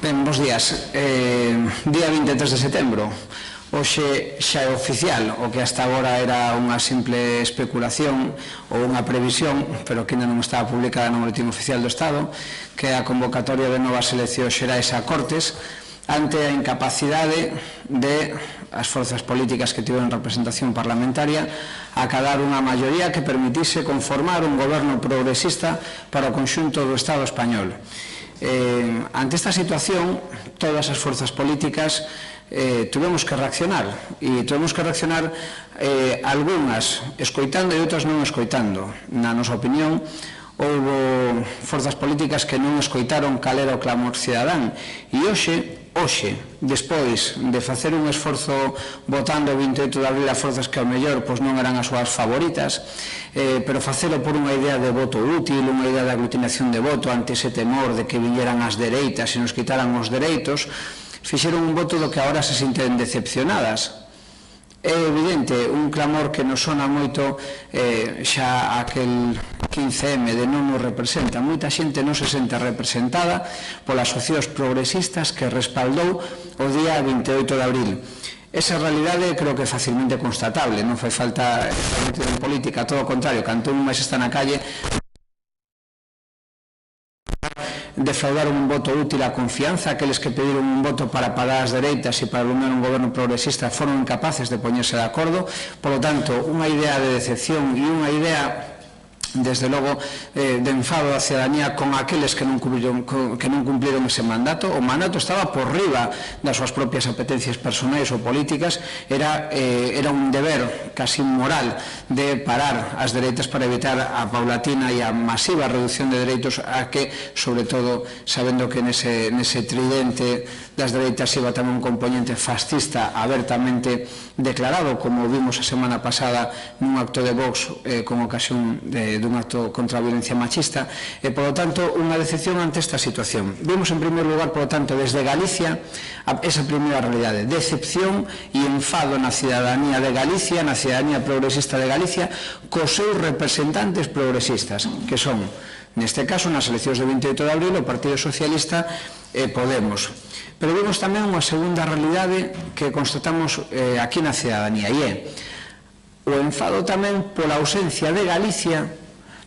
Ben, bons días. Día 23 de setembro. Hoxe xa é oficial o que hasta agora era unha simple especulación ou unha previsión, pero que ainda non estaba publicada no Boletín Oficial do Estado, que é a convocatoria de novas eleccións xerais a Cortes ante a incapacidade de as forzas políticas que tiveron representación parlamentaria acadar unha maioría que permitise conformar un goberno progresista para o conxunto do Estado español. Ante esta situación, todas as forzas políticas tuvemos que reaccionar, e tuvemos que reaccionar algunhas escoitando e outras non escoitando. Na nosa opinión, houbo forzas políticas que non escoitaron cal era o clamor cidadán, e hoxe, despois de facer un esforzo votando o 28 de abril a forzas que ao mellor non eran as súas favoritas, pero facelo por unha idea de voto útil, unha idea de aglutinación de voto ante ese temor de que viñeran as dereitas e nos quitaran os dereitos, fixeron un voto do que agora se sinten decepcionadas. É evidente, un clamor que nos sona moito xa aquel 15M de non nos representa. Moita xente non se sente representada polas socios progresistas que respaldou o día 28 de abril. Esa realidade creo que é facilmente constatable, non fai falta estar metido en política, todo o contrario, canto un máis está na calle, defraudaron un voto útil á confianza. Aqueles que pediron un voto para pagar as dereitas e para iluminar un goberno progresista foron incapaces de poñerse de acordo. Por lo tanto, unha idea de decepción e unha idea, desde logo, de enfado da ciudadanía con aqueles que non cumpliron ese mandato. O mandato estaba por riba das súas propias apetencias personais ou políticas. Era un deber casi moral de parar as dereitas para evitar a paulatina e a masiva reducción de dereitos, a que, sobre todo, sabendo que nese tridente das dereitas iba tamén un componente fascista abertamente declarado, como vimos a semana pasada nun acto de Vox con ocasión dun acto contra a violencia machista, e, polo tanto, unha decepción ante esta situación. Vimos, en primeiro lugar, polo tanto, desde Galicia, esa primeira realidade, decepción e enfado na cidadanía de Galicia, na cidadanía progresista de Galicia, cos seus representantes progresistas, que son, neste caso, nas eleccións de 28 de abril, o Partido Socialista e Podemos. Pero vimos tamén unha segunda realidade que constatamos aquí na cidadanía, e é o enfado tamén pola ausencia de Galicia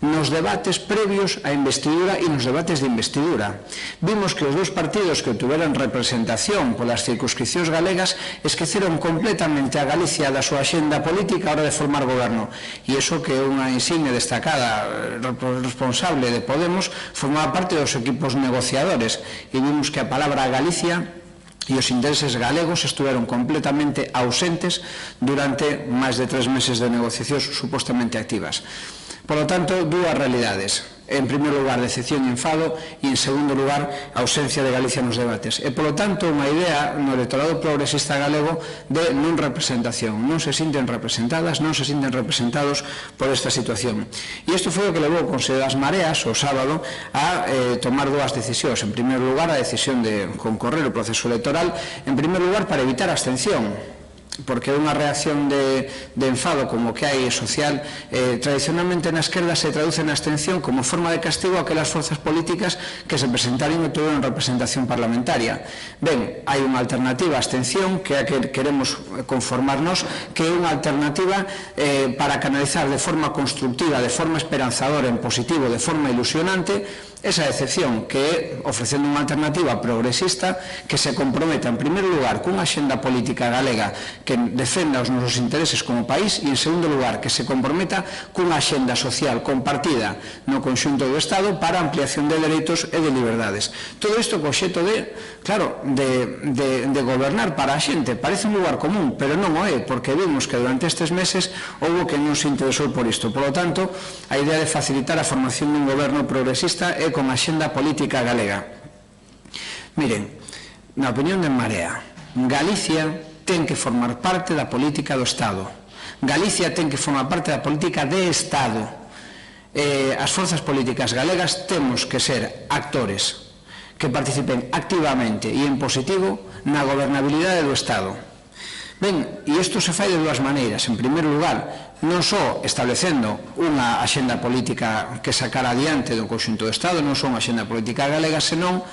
nos debates previos á investidura e nos debates de investidura. Vimos que os dous partidos que tuveran representación polas circunscripcións galegas esqueceron completamente a Galicia da súa axenda política a hora de formar goberno, e iso que é unha insignia destacada responsable de Podemos formaba parte dos equipos negociadores, e vimos que a palabra Galicia e os intereses galegos estuveron completamente ausentes durante máis de 3 meses de negociacións supostamente activas. Por lo tanto, dúas realidades. En primeiro lugar, decepción e enfado, e en segundo lugar, ausencia de Galicia nos debates. E, por lo tanto, unha idea no electorado progresista galego de non representación. Non se sinten representadas, non se sinten representados por esta situación. E isto foi o que levou o Consello das Mareas, o sábado, a tomar dúas decisións. En primeiro lugar, a decisión de concorrer o proceso electoral, en primeiro lugar, para evitar a abstención, porque unha reacción de enfado como que hai social tradicionalmente na esquerda se traduce na abstención como forma de castigo a aquelas forzas políticas que se presentaron e tuveron representación parlamentaria. Ben, hai unha alternativa a abstención que é a que queremos conformarnos, que é unha alternativa para canalizar de forma constructiva, de forma esperanzadora, en positivo, de forma ilusionante esa decepción, que é ofrecendo unha alternativa progresista que se comprometa en primeiro lugar cunha axenda política galega que defenda os nosos intereses como país, e en segundo lugar que se comprometa cunha axenda social compartida no conxunto do Estado para a ampliación de dereitos e de liberdades. Todo isto co obxecto de, claro, de gobernar para a xente. Parece un lugar común, pero non o é, porque vimos que durante estes meses houbo que non se interesou por isto. Por lo tanto, a idea de facilitar a formación dun goberno progresista é con a axenda política galega. Miren, na opinión de Marea, Galicia ten que formar parte da política do Estado. Galicia ten que formar parte da política de Estado. As forzas políticas galegas temos que ser actores que participen activamente e en positivo na gobernabilidade do Estado. Ben, e isto se fai de dúas maneiras. En primeiro lugar, non só establecendo unha axenda política que sacara adiante do conxunto do Estado, non só unha axenda política galega, senón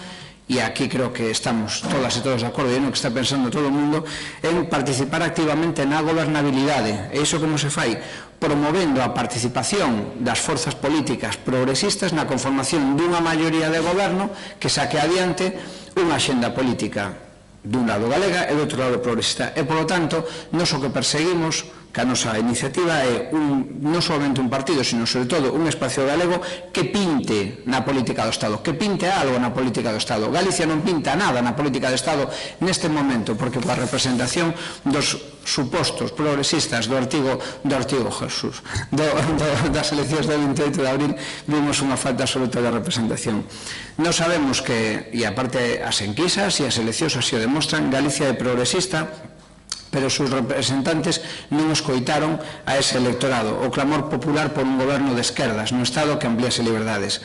e aquí creo que estamos todas e todos de acordo e no que está pensando todo o mundo, en participar activamente na gobernabilidade. E iso como se fai? Promovendo a participación das forzas políticas progresistas na conformación dunha maioría de goberno que saque adiante unha axenda política dun lado galega e do outro lado progresista. E, polo tanto, nos o que perseguimos que a nosa iniciativa é non solamente un partido, sino, sobre todo, un espacio galego que pinte na política do Estado, que pinte algo na política do Estado. Galicia non pinta nada na política do Estado neste momento, porque coa representación dos supostos progresistas do artigo Jesús, das eleccións do 28 de abril, vimos unha falta absoluta de representación. Non sabemos que, e aparte as enquisas e as eleccións así o demostran, Galicia é progresista, pero os seus representantes non escoitaron a ese electorado, o clamor popular por un goberno de esquerdas no Estado que ampliase liberdades.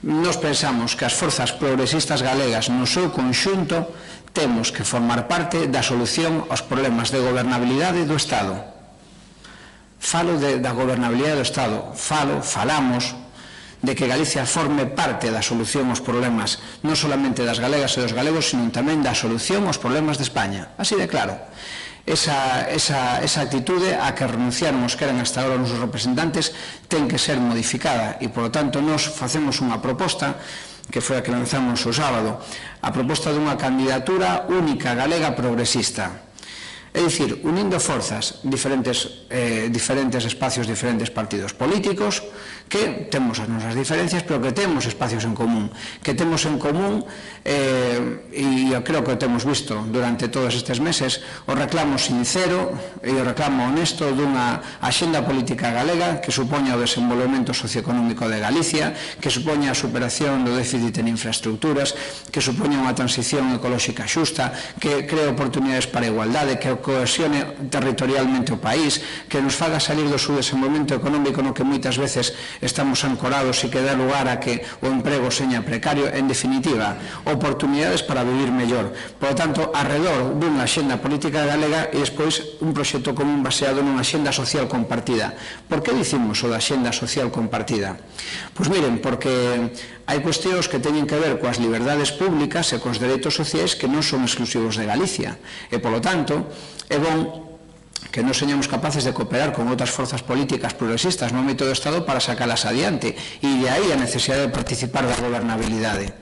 Nos pensamos que as forzas progresistas galegas no seu conxunto temos que formar parte da solución aos problemas de gobernabilidade do Estado. Falo da gobernabilidade do Estado, falamos de que Galicia forme parte da solución aos problemas non solamente das galegas e dos galegos, sino tamén da solución aos problemas de España. Así de claro. Esa actitude a que renunciaron os que eran hasta agora os nosos representantes ten que ser modificada e, polo tanto, nos facemos unha proposta que foi a que lanzamos o sábado, a proposta dunha candidatura única galega progresista. É dicir, unindo forzas, diferentes espacios, diferentes partidos políticos, que temos as nosas diferencias, pero que temos espacios en común. Que temos en común, e eu creo que o temos visto durante todos estes meses, o reclamo sincero e o reclamo honesto dunha axenda política galega que supoña o desenvolvemento socioeconómico de Galicia, que supoña a superación do déficit en infraestructuras, que supoña unha transición ecolóxica xusta, que cree oportunidades para a igualdade, que cohesione territorialmente o país, que nos faga salir do subdesenvolvemento económico no que moitas veces estamos ancorados e que dá lugar a que o emprego seña precario, en definitiva, oportunidades para vivir mellor. Por lo tanto, arredor dunha axenda política galega e despois un proxecto común baseado nunha axenda social compartida. Por que dicimos o da axenda social compartida? Pois miren, porque hai cuestións que teñen que ver coas liberdades públicas e cos dereitos sociais que non son exclusivos de Galicia. E, polo tanto, é bon que non señamos capaces de cooperar con outras forzas políticas progresistas no ámbito do Estado para sacalas adiante, e de aí a necesidade de participar da gobernabilidade.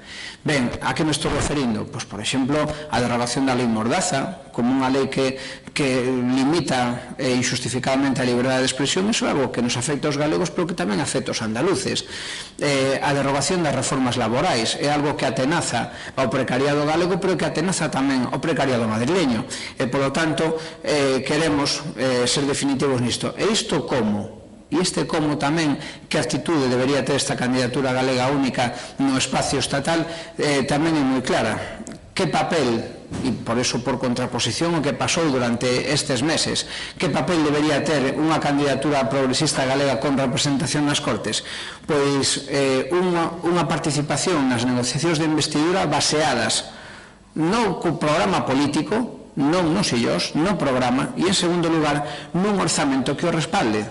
Ben, a que me estou referindo? Pois, por exemplo, a derogación da lei Mordaza, como unha lei que limita injustificadamente a liberdade de expresión. Iso é algo que nos afecta aos galegos, pero que tamén afecta aos andaluces. A derogación das reformas laborais é algo que atenaza ao precariado galego, pero que atenaza tamén ao precariado madrileño. E, polo tanto, queremos ser definitivos nisto. E isto como? E este como tamén, que actitude debería ter esta candidatura galega única no espacio estatal, tamén é moi clara. Que papel, e por eso por contraposición o que pasou durante estes meses, que papel debería ter unha candidatura progresista galega con representación nas Cortes? Pois unha participación nas negociacións de investidura baseadas non co programa político, non nos illos, non programa, e en segundo lugar nun orzamento que o respalde.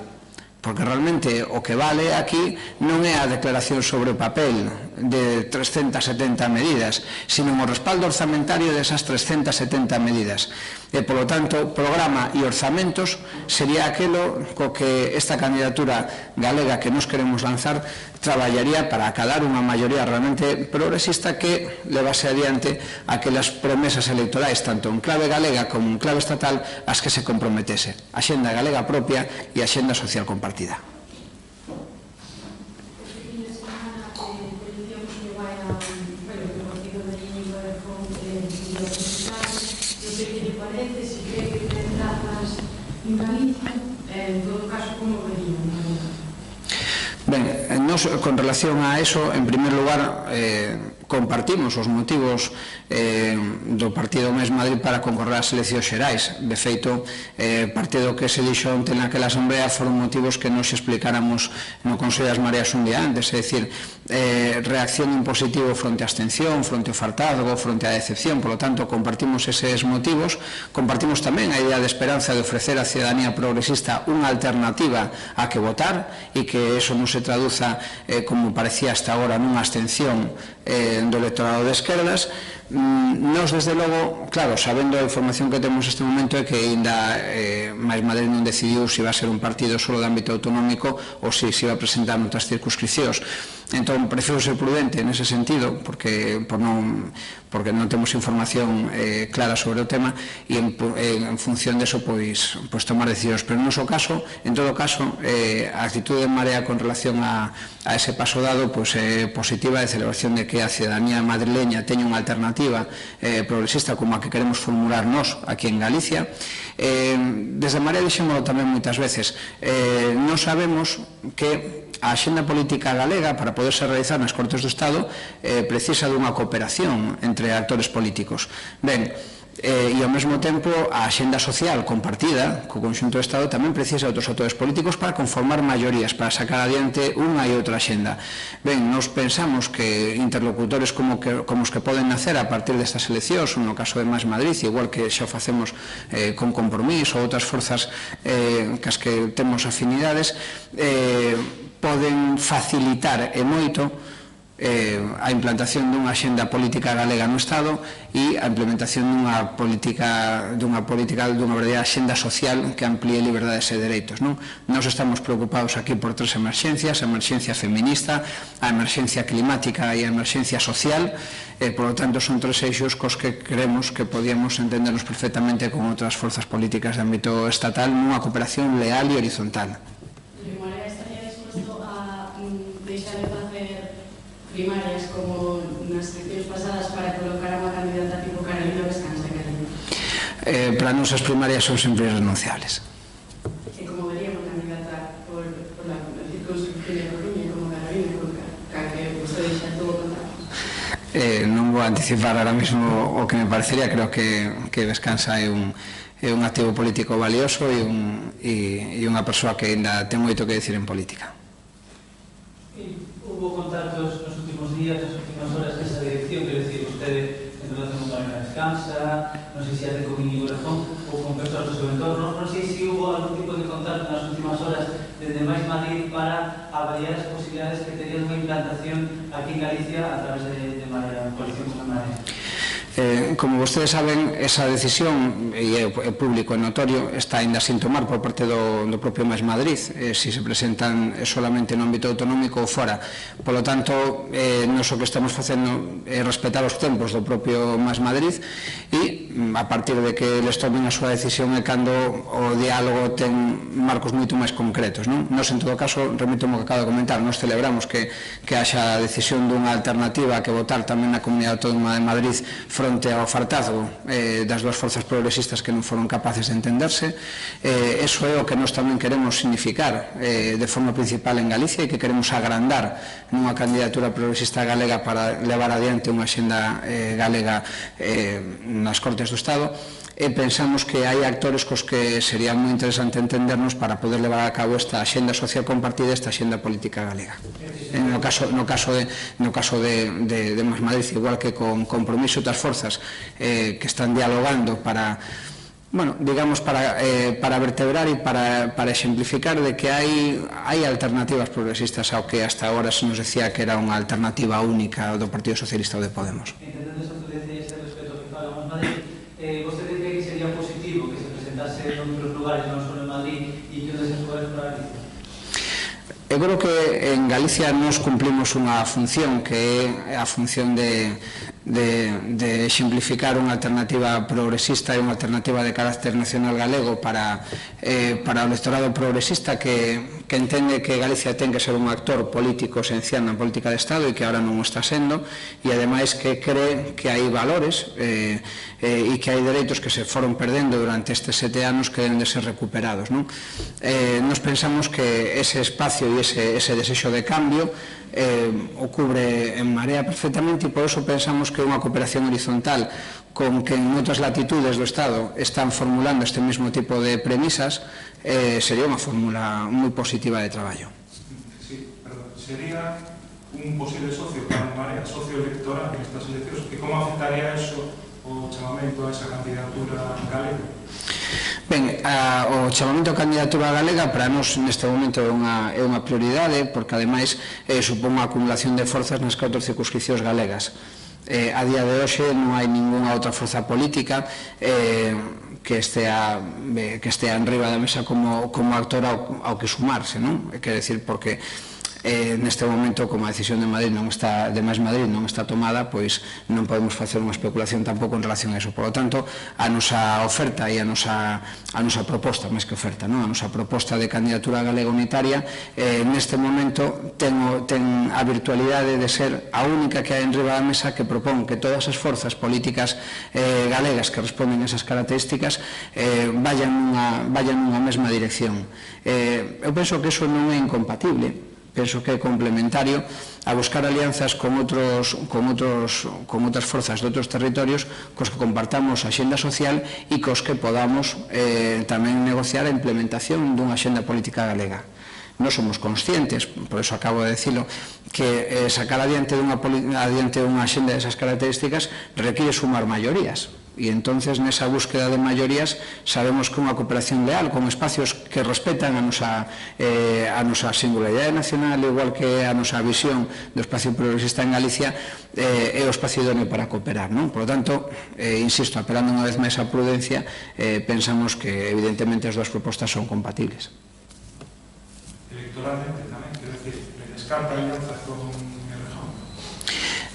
Porque realmente o que vale aquí non é a declaración sobre o papel de 370 medidas, sino o respaldo orzamentario desas 370 medidas. E, polo tanto, programa e orzamentos sería aquelo co que esta candidatura galega que nos queremos lanzar traballaría para acadar unha maioría realmente progresista que levase adiante aquelas promesas electorais, tanto en clave galega como en clave estatal, as que se comprometese. A xenda galega propia e a xenda social compartida. Ben, nos, con relación a eso, en primer lugar, compartimos os motivos do Partido Mes Madrid para concorrer ás eleccións xerais. De feito, partido que se dixo onte naquela asamblea foron motivos que nos explicáramos no Consello das Mareas un día antes, é dicir, reacción impositivo fronte á abstención, fronte ao fartazgo, fronte á decepción. Por lo tanto, compartimos eses motivos. Compartimos tamén a idea de esperanza de ofrecer á ciudadanía progresista unha alternativa a que votar e que eso non se traduza, como parecía hasta agora, nunha abstención do electorado de esquerdas. Nos, desde logo, claro, sabendo a información que temos neste momento é que ainda Mais Madrid non decidiu se iba a ser un partido solo de ámbito autonómico ou se iba a presentar noutras circunscripcións. Entón, prefiro ser prudente nese sentido, porque non temos información clara sobre o tema, e en función deso pois tomar decisións. Pero no noso caso, en todo caso, a actitude de Marea con relación a ese paso dado é positiva, de celebración de que a ciudadanía madrileña teña unha alternativa progresista como a que queremos formular nós aquí en Galicia. Desde Marea dixémolo tamén moitas veces, non sabemos que a axenda política galega, para poderse realizar nas Cortes do Estado, precisa dunha cooperación entre actores políticos. Ben, e ao mesmo tempo a axenda social compartida co conxunto do Estado tamén precisa de outros actores políticos para conformar maiorías, para sacar adiante unha e outra axenda. Ben, nos pensamos que interlocutores como os que poden nacer a partir destas eleccións, no caso de Mais Madrid, igual que xa facemos con Compromiso ou outras forzas cas que temos afinidades, poden facilitar e moito a implantación dunha axenda política galega no Estado e a implementación dunha verdadeira axenda social que amplíe liberdades e dereitos. Nós estamos preocupados aquí por tres emerxencias: a emerxencia feminista, a emerxencia climática e a emerxencia social. Por lo tanto, son tres eixos cos que creemos que podíamos entendernos perfectamente con outras forzas políticas de ámbito estatal nunha cooperación leal e horizontal. Primarias como nas eleccións pasadas para colocar a unha candidata tipo Carolina Vescanza en Galicia? Para nós as primarias son sempre irrenunciables. E como vería unha candidata por la circunscripción de Coruña como Carolina, que vostede xa tuvo contactos? Non vou anticipar ahora mismo o que me parecería. Creo que Vescanza é un activo político valioso e unha persoa que ainda ten moito que decir en política. Hubo contactos nos últimos días, nas últimas horas desa dirección, quero dicir, usted en relación con Carolina Vescanza, non sei se até con Íñigo Errejón ou con persoas do seu entorno, non sei se hubo algún tipo de contacto nas últimas horas desde Mais Madrid para avaliar as posibilidades que tería unha implantación aquí en Galicia a través de Marea, coalición con Marea. Como vostedes saben, esa decisión, e é público e notorio, está ainda sin tomar por parte do propio Mais Madrid, se se presentan solamente no ámbito autonómico ou fora. Por lo tanto, nos o que estamos facendo é respetar os tempos do propio Mais Madrid e, a partir de que eles tomen a súa decisión, é cando o diálogo ten marcos moito máis concretos. Nos, en todo caso, remito o que acabo de comentar, nos celebramos que haxa a decisión dunha alternativa que votar tamén na Comunidade Autónoma de Madrid fronte ao fartazgo das dúas forzas progresistas que non foron capaces de entenderse. Eso é o que nós tamén queremos significar de forma principal en Galicia e que queremos agrandar nunha candidatura progresista galega para levar adiante unha axenda galega nas Cortes do Estado. E pensamos que hai actores cos que sería moi interesante entendernos para poder levar a cabo esta axenda social compartida, esta axenda política galega. No caso de Mais Madrid, igual que con Compromiso e outras forzas que están dialogando para, digamos, para vertebrar e para exemplificar de que hai alternativas progresistas ao que hasta agora se nos decía que era unha alternativa única do Partido Socialista ou de Podemos. Entendendo eso que decíais respecto ao que fala Mais Madrid, vostede cree que sería positivo que se presentase en outros lugares, non só en Madrid, e que onde se lugares para Galicia? Eu creo que en Galicia nos cumplimos unha función que é a función de exemplificar unha alternativa progresista e unha alternativa de carácter nacional galego para o electorado progresista que entende que Galicia ten que ser un actor político esencial na política de Estado e que ahora non o está sendo, e ademais que cree que hai valores e que hai dereitos que se foron perdendo durante estes 7 anos que deben de ser recuperados. Nos pensamos que ese espacio e ese desexo de cambio o cubre en Marea perfectamente, e por eso pensamos que unha cooperación horizontal con que en outras latitudes do Estado están formulando este mesmo tipo de premisas sería unha fórmula moi positiva de traballo. Sí, perdón. Sería un posible socio para Marea, socio electoral nestas eleccións, e como afectaría eso o chamamento a esa candidatura galega? Ben, o chamamento a candidatura galega para nós neste momento é unha prioridade porque ademais supón unha acumulación de forzas nas 4 circunscripcións galegas. A día de hoxe non hai ninguna outra forza política que estea enriba da mesa como actor ao que sumarse, non? Quer decir, porque neste momento, como a decisión de Madrid de Mais Madrid non está tomada, pois non podemos facer unha especulación tampouco en relación a eso. Por lo tanto, a nosa oferta e a nosa proposta, máis que oferta, a nosa proposta de candidatura galega unitaria neste momento ten a virtualidade de ser a única que hai en riba da mesa que propón que todas as forzas políticas galegas que responden a esas características vayan nunha mesma dirección. Eu penso que eso non é incompatible, penso que é complementario a buscar alianzas con outras forzas de outros territorios cos que compartamos a xenda social e cos que podamos tamén negociar a implementación dunha xenda política galega. Non somos conscientes, por eso acabo de decirlo, que sacar adiante unha xenda desas características requiere sumar maiorías. E entonces nesa búsqueda de maiorías sabemos que unha cooperación leal con espacios que respetan a nosa singularidade nacional, igual que a nosa visión do espacio progresista en Galicia, é o espacio idóneo para cooperar, non? Por lo tanto, insisto, apelando unha vez máis á prudencia, pensamos que evidentemente as dúas propostas son compatibles. Electoralmente tamén, quero dicir, descarta alianzas con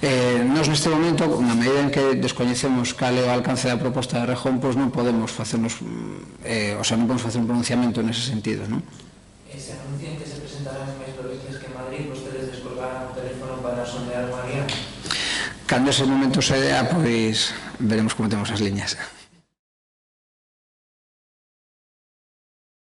Nós neste momento, na medida en que descoñecemos cal é o alcance da proposta de Rejón, pois non podemos facer un pronunciamento nese sentido, non? Se anuncian que se presentarán en máis provincias que en Madrid, vostedes descolgarán o teléfono para sondear unha alianza? Cando ese momento se dea, pois veremos como temos as liñas.